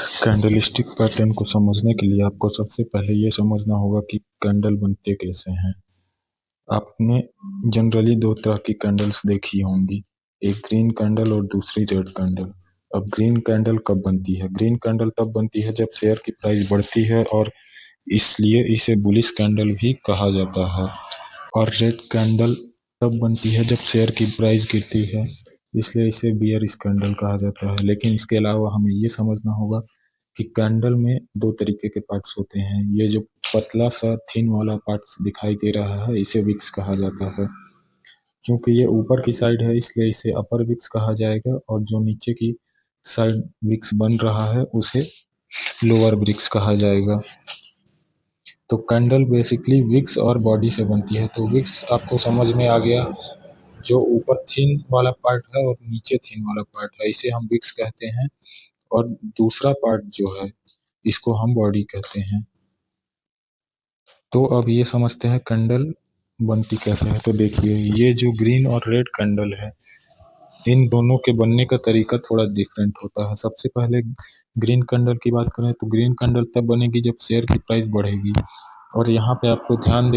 Candlestick pattern को समझने के लिए आपको सबसे पहले ये समझना होगा कि कैंडल बनते कैसे हैं। आपने जनरली दो तरह की कैंडल्स देखी होंगी, एक ग्रीन कैंडल और दूसरी रेड कैंडल। अब ग्रीन कैंडल कब बनती है? ग्रीन कैंडल तब बनती है जब शेयर की प्राइस बढ़ती है और इसलिए इसे बुलिश कैंडल भी कहा जाता है। और रेड कैंडल तब बनती है जब शेयर की प्राइस गिरती है, इसलिए इसे बियरिश कैंडल कहा जाता है। लेकिन इसके अलावा हमें ये समझना होगा कि कैंडल में दो तरीके के पार्ट्स होते हैं। ये जो पतला सा थिन वाला पार्ट्स दिखाई दे रहा है, इसे विक्स कहा जाता है। क्योंकि ये ऊपर की साइड है इसलिए इसे अपर विक्स कहा जाएगा, और जो नीचे की साइड विक्स बन रहा है उसे लोअर विक्स कहा जाएगा। तो कैंडल बेसिकली विक्स और बॉडी से बनती है। तो विक्स आपको समझ में आ गया, जो ऊपर थिन वाला पार्ट है और नीचे थिन वाला पार्ट है, इसे हम विक्स कहते हैं। और दूसरा पार्ट जो है इसको हम बॉडी कहते हैं। तो अब ये समझते हैं कैंडल बनती कैसे है। तो देखिए, ये जो ग्रीन और रेड कैंडल है, इन दोनों के बनने का तरीका थोड़ा डिफरेंट होता है। सबसे पहले ग्रीन कैंडल की बात करें तो ग्रीन कैंडल तब बनेगी जब शेयर की प्राइस बढ़ेगी। और यहाँ पे आपको ध्यान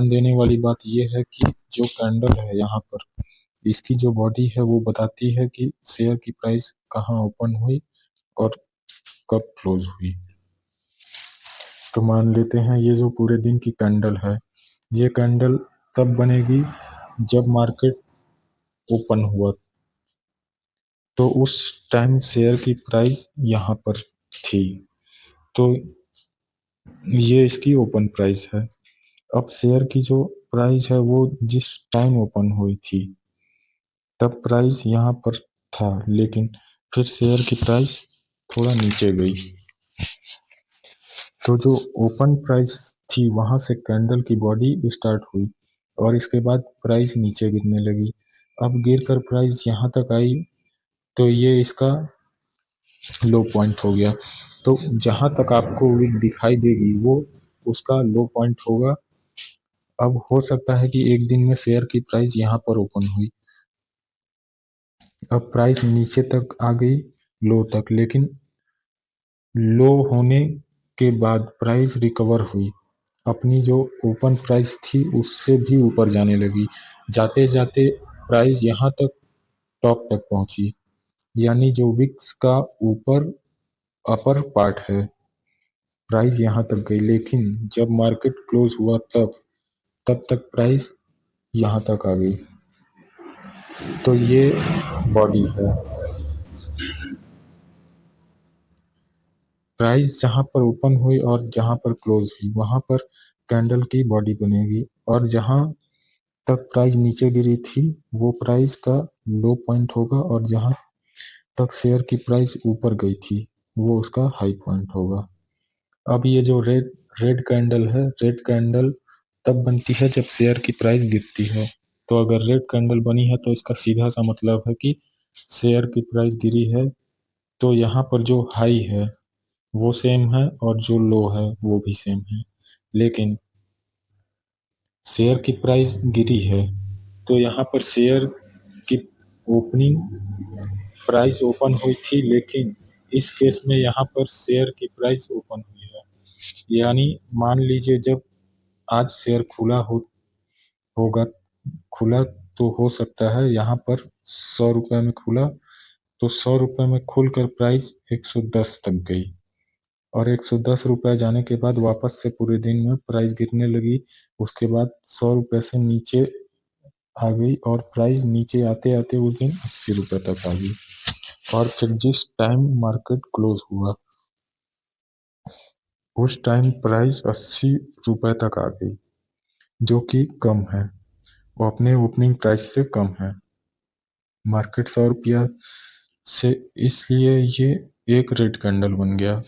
देने वाली बात यह है कि जो कैंडल है यहाँ पर, इसकी जो बॉडी है वो बताती है कि शेयर की प्राइस कहाँ ओपन हुई और कब क्लोज हुई। तो मान लेते हैं ये जो पूरे दिन की कैंडल है, ये कैंडल तब बनेगी जब मार्केट ओपन हुआ, तो उस टाइम शेयर की प्राइस यहाँ पर थी, तो ये इसकी ओपन प्राइस है। अब शेयर की जो प्राइस है वो जिस टाइम ओपन हुई थी तब प्राइस यहाँ पर था, लेकिन फिर शेयर की प्राइस थोड़ा नीचे गई। तो जो ओपन प्राइस थी वहां से कैंडल की बॉडी स्टार्ट हुई और इसके बाद प्राइस नीचे गिरने लगी। अब गिरकर प्राइस यहाँ तक आई तो ये इसका लो पॉइंट हो गया। तो जहां तक आपको विक दिखाई देगी वो उसका लो पॉइंट होगा। अब हो सकता है कि एक दिन में शेयर की प्राइस यहाँ पर ओपन हुई, अब प्राइस नीचे तक आ गई, लो तक, लेकिन लो होने के बाद प्राइस रिकवर हुई, अपनी जो ओपन प्राइस थी उससे भी ऊपर जाने लगी। जाते जाते प्राइस यहाँ तक टॉप तक पहुंची, यानी जो विक्स का ऊपर अपर पार्ट है, प्राइस यहाँ तक गई। लेकिन जब मार्केट क्लोज हुआ तब तक प्राइस यहाँ तक आ गई। तो ये बॉडी है। प्राइस जहाँ पर ओपन हुई और जहाँ पर क्लोज हुई वहाँ पर कैंडल की बॉडी बनेगी, और जहाँ तक प्राइस नीचे गिरी थी वो प्राइस का लो पॉइंट होगा, और जहाँ तक शेयर की प्राइस ऊपर गई थी वो उसका हाई पॉइंट होगा। अब ये जो रेड रेड कैंडल है, रेड कैंडल तब बनती है जब शेयर की प्राइस गिरती है। तो अगर रेड कैंडल बनी है तो इसका सीधा सा मतलब है कि शेयर की प्राइस गिरी है, तो यहाँ पर जो हाई है वो सेम है और जो लो है वो भी सेम है। लेकिन शेयर की प्राइस गिरी है तो यहाँ पर शेयर की ओपनिंग प्राइस ओपन हुई थी, लेकिन इस केस में यहाँ पर शेयर की प्राइस ओपन हुई है। यानी मान लीजिए जब आज शेयर होगा खुला, तो हो सकता है यहाँ पर 100 रुपये में खुला, तो 100 रुपये में खुलकर प्राइस 110 तक गई, और 110 रुपये जाने के बाद वापस से पूरे दिन में प्राइस गिरने लगी। उसके बाद 100 रुपये से नीचे आ गई और प्राइस नीचे आते आते उस दिन 80 रुपये तक आ गई, और फिर जिस टाइम मार्केट क्लोज हुआ उस टाइम प्राइस 80 रुपये तक आ गई, जो कि कम है, वो अपने ओपनिंग प्राइस से कम है। मार्केट 100 रुपया से, इसलिए ये एक रेड कैंडल बन गया।